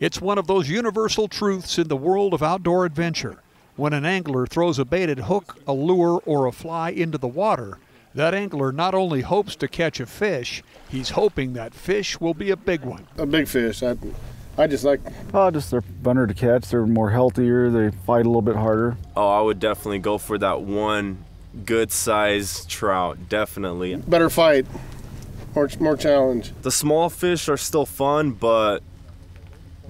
It's one of those universal truths in the world of outdoor adventure. When an angler throws a baited hook, a lure, or a fly into the water, that angler not only hopes to catch a fish, he's hoping that fish will be a big one. A big fish. I just like... Just they're funner to catch. They're more healthier. They fight a little bit harder. Oh, I would definitely go for that one good size trout, definitely. Better fight, more challenge. The small fish are still fun, but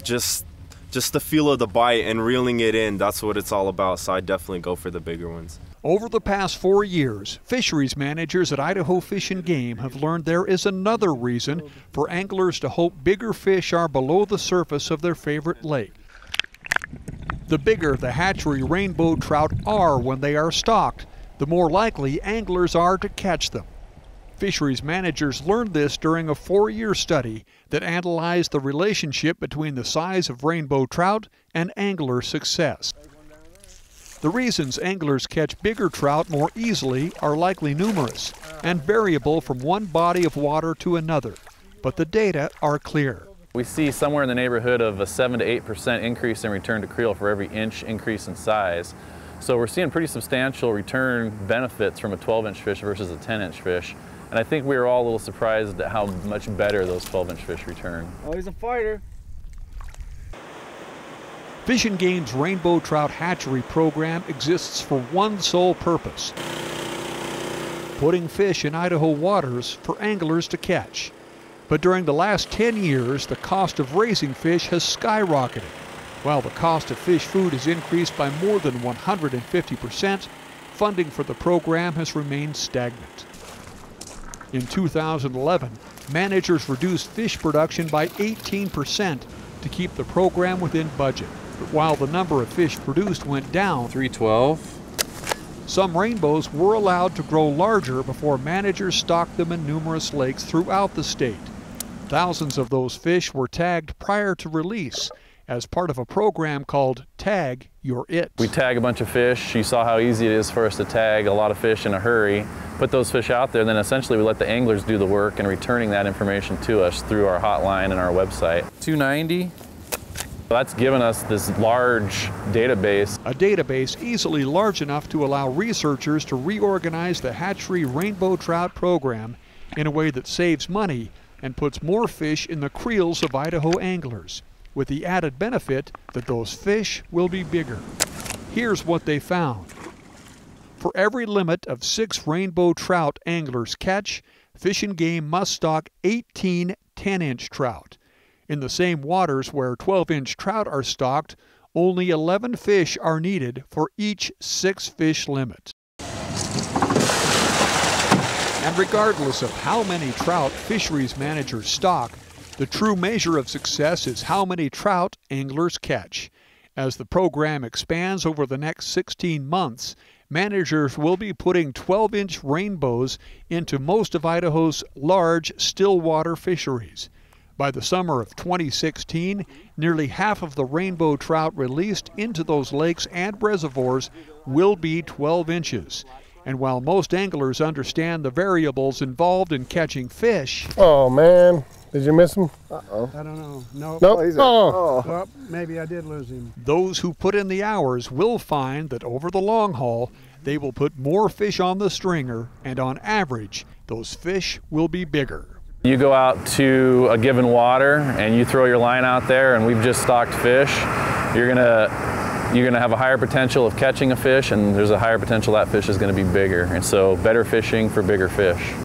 just the feel of the bite and reeling it in, that's what it's all about, so I definitely go for the bigger ones. Over the past 4 years, fisheries managers at Idaho Fish and Game have learned there is another reason for anglers to hope bigger fish are below the surface of their favorite lake. The bigger the hatchery rainbow trout are when they are stocked, the more likely anglers are to catch them. Fisheries managers learned this during a 4-year study that analyzed the relationship between the size of rainbow trout and angler success. The reasons anglers catch bigger trout more easily are likely numerous and variable from one body of water to another, but the data are clear. We see somewhere in the neighborhood of a 7 to 8% increase in return to creel for every inch increase in size. So we're seeing pretty substantial return benefits from a 12-inch fish versus a 10-inch fish. And I think we were all a little surprised at how much better those 12-inch fish return. Oh, he's a fighter. Fish and Game's Rainbow Trout Hatchery program exists for one sole purpose: putting fish in Idaho waters for anglers to catch. But during the last 10 years, the cost of raising fish has skyrocketed. While the cost of fish food has increased by more than 150%, funding for the program has remained stagnant. In 2011, managers reduced fish production by 18% to keep the program within budget. But while the number of fish produced went down, 312. some rainbows were allowed to grow larger before managers stocked them in numerous lakes throughout the state. Thousands of those fish were tagged prior to release as part of a program called Tag Your It. We tag a bunch of fish. You saw how easy it is for us to tag a lot of fish in a hurry, put those fish out there, and then essentially we let the anglers do the work in returning that information to us through our hotline and our website. 290. That's given us this large database. A database easily large enough to allow researchers to reorganize the hatchery rainbow trout program in a way that saves money and puts more fish in the creels of Idaho anglers, with the added benefit that those fish will be bigger. Here's what they found. For every limit of 6 rainbow trout anglers catch, Fish and Game must stock 18 10-inch trout. In the same waters where 12-inch trout are stocked, only 11 fish are needed for each 6-fish limit. And regardless of how many trout fisheries managers stock, the true measure of success is how many trout anglers catch. As the program expands over the next 16 months, managers will be putting 12-inch rainbows into most of Idaho's large stillwater fisheries. By the summer of 2016, nearly half of the rainbow trout released into those lakes and reservoirs will be 12 inches. And while most anglers understand the variables involved in catching fish... Oh, man. Did you miss him? Uh-oh. I don't know. Nope. Nope. Oh. Well, maybe I did lose him. Those who put in the hours will find that over the long haul, they will put more fish on the stringer, and on average, those fish will be bigger. You go out to a given water and you throw your line out there and we've just stocked fish, you're gonna have a higher potential of catching a fish, and there's a higher potential that fish is gonna be bigger. And so better fishing for bigger fish.